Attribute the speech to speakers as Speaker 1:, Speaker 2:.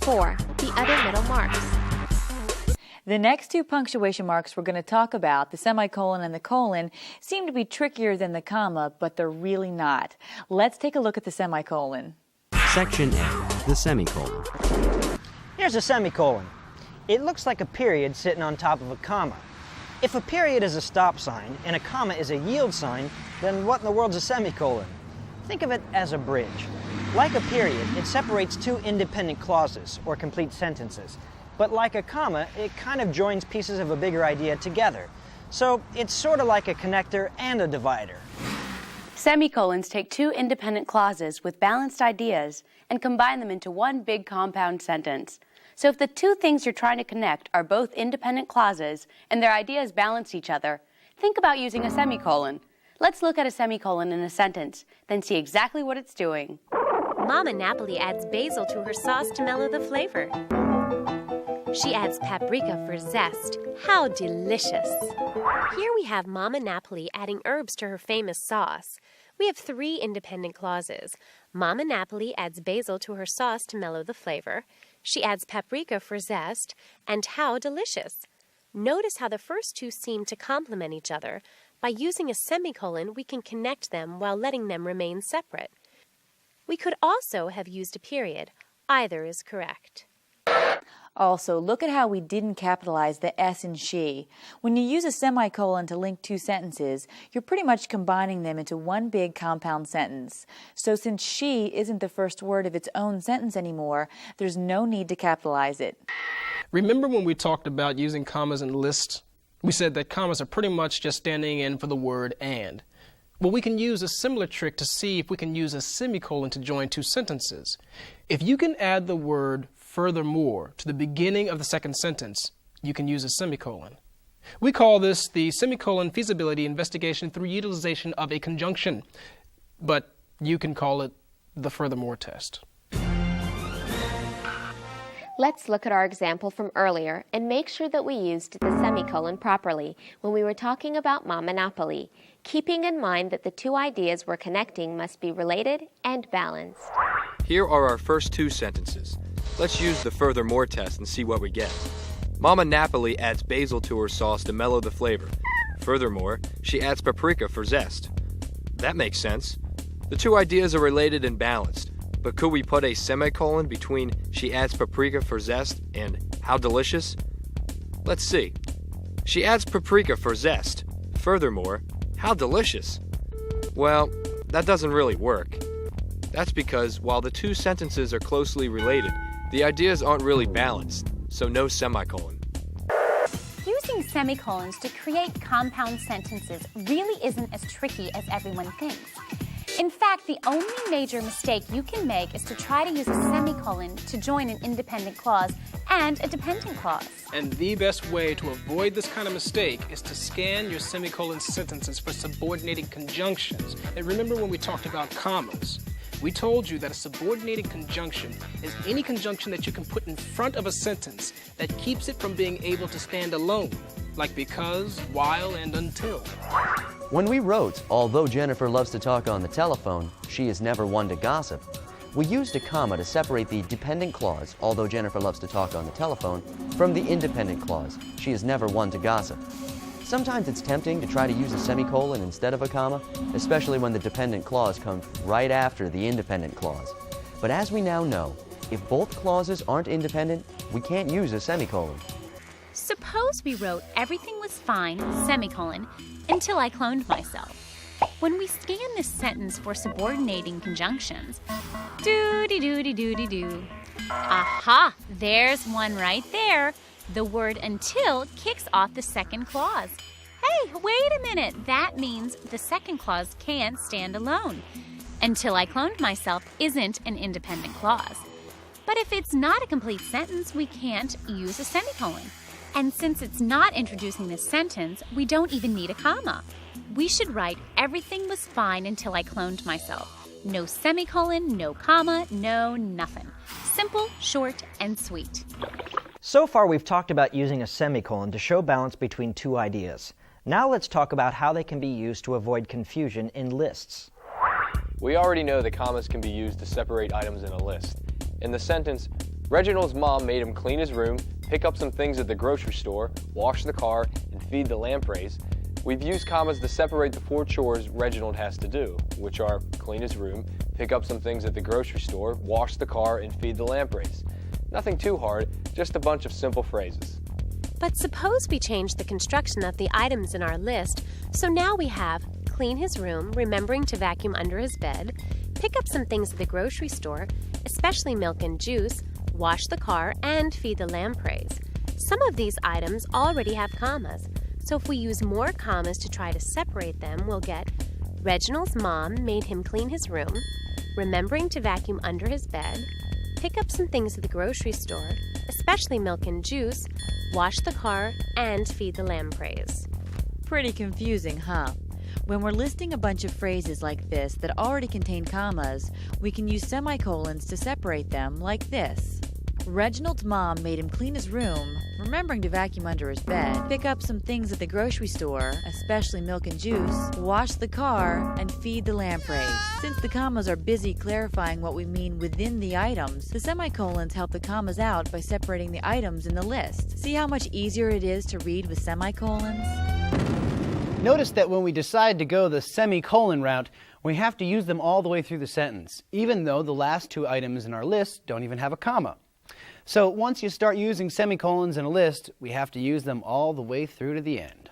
Speaker 1: 4. The other middle marks.
Speaker 2: The next two punctuation marks we're going to talk about, the semicolon and the colon, seem to be trickier than the comma, but they're really not. Let's take a look at the semicolon.
Speaker 3: Section A, the semicolon.
Speaker 4: Here's a semicolon. It looks like a period sitting on top of a comma. If a period is a stop sign and a comma is a yield sign, then what in the world's a semicolon? Think of it as a bridge. Like a period, it separates two independent clauses, or complete sentences. But like a comma, it kind of joins pieces of a bigger idea together. So it's sort of like a connector and a divider.
Speaker 5: Semicolons take two independent clauses with balanced ideas and combine them into one big compound sentence. So if the two things you're trying to connect are both independent clauses and their ideas balance each other, think about using a semicolon. Let's look at a semicolon in a sentence, then see exactly what it's doing.
Speaker 1: Mama Napoli adds basil to her sauce to mellow the flavor. She adds paprika for zest. How delicious! Here we have Mama Napoli adding herbs to her famous sauce. We have three independent clauses. Mama Napoli adds basil to her sauce to mellow the flavor. She adds paprika for zest. And how delicious! Notice how the first two seem to complement each other. By using a semicolon, we can connect them while letting them remain separate. We could also have used a period. Either is correct.
Speaker 2: Also, look at how we didn't capitalize the S in she. When you use a semicolon to link two sentences, you're pretty much combining them into one big compound sentence. So since she isn't the first word of its own sentence anymore, there's no need to capitalize it.
Speaker 6: Remember when we talked about using commas in lists? We said that commas are pretty much just standing in for the word and. Well, we can use a similar trick to see if we can use a semicolon to join two sentences. If you can add the word furthermore to the beginning of the second sentence, you can use a semicolon. We call this the semicolon feasibility investigation through utilization of a conjunction, but you can call it the furthermore test.
Speaker 1: Let's look at our example from earlier and make sure that we used the semicolon properly when we were talking about Mama Napoli, keeping in mind that the two ideas we're connecting must be related and balanced.
Speaker 7: Here are our first two sentences. Let's use the furthermore test and see what we get. Mama Napoli adds basil to her sauce to mellow the flavor. Furthermore, she adds paprika for zest. That makes sense. The two ideas are related and balanced, but could we put a semicolon between she adds paprika for zest and how delicious? Let's see. She adds paprika for zest. Furthermore, how delicious. Well, that doesn't really work. That's because while the two sentences are closely related, the ideas aren't really balanced, so no semicolon.
Speaker 8: Using semicolons to create compound sentences really isn't as tricky as everyone thinks. In fact, the only major mistake you can make is to try to use a semicolon to join an independent clause and a dependent clause.
Speaker 6: And the best way to avoid this kind of mistake is to scan your semicolon sentences for subordinating conjunctions. And remember when we talked about commas? We told you that a subordinating conjunction is any conjunction that you can put in front of a sentence that keeps it from being able to stand alone, like because, while, and until.
Speaker 9: When we wrote, although Jennifer loves to talk on the telephone, she is never one to gossip, we used a comma to separate the dependent clause, although Jennifer loves to talk on the telephone, from the independent clause, she is never one to gossip. Sometimes it's tempting to try to use a semicolon instead of a comma, especially when the dependent clause comes right after the independent clause. But as we now know, if both clauses aren't independent, we can't use a semicolon.
Speaker 8: Suppose we wrote everything was fine, semicolon, until I cloned myself. When we scan this sentence for subordinating conjunctions, do-de-do-de-do-de-do. Aha! There's one right there. The word until kicks off the second clause. Hey, wait a minute. That means the second clause can't stand alone. Until I cloned myself isn't an independent clause. But if it's not a complete sentence, we can't use a semicolon. And since it's not introducing this sentence, we don't even need a comma. We should write everything was fine until I cloned myself. No semicolon, no comma, no nothing. Simple, short, and sweet.
Speaker 4: So far we've talked about using a semicolon to show balance between two ideas. Now let's talk about how they can be used to avoid confusion in lists.
Speaker 7: We already know that commas can be used to separate items in a list. In the sentence, Reginald's mom made him clean his room, pick up some things at the grocery store, wash the car, and feed the lampreys. We've used commas to separate the 4 chores Reginald has to do, which are clean his room, pick up some things at the grocery store, wash the car, and feed the lampreys. Nothing too hard, just a bunch of simple phrases.
Speaker 1: But suppose we change the construction of the items in our list, so now we have clean his room, remembering to vacuum under his bed, pick up some things at the grocery store, especially milk and juice, wash the car, and feed the lampreys. Some of these items already have commas, so if we use more commas to try to separate them, we'll get Reginald's mom made him clean his room, remembering to vacuum under his bed, pick up some things at the grocery store, especially milk and juice, wash the car, and feed the lampreys.
Speaker 2: Pretty confusing, huh? When we're listing a bunch of phrases like this that already contain commas, we can use semicolons to separate them like this. Reginald's mom made him clean his room, remembering to vacuum under his bed, pick up some things at the grocery store, especially milk and juice, wash the car, and feed the lampreys. Since the commas are busy clarifying what we mean within the items, the semicolons help the commas out by separating the items in the list. See how much easier it is to read with semicolons?
Speaker 10: Notice that when we decide to go the semicolon route, we have to use them all the way through the sentence, even though the last 2 items in our list don't even have a comma. So once you start using semicolons in a list, we have to use them all the way through to the end.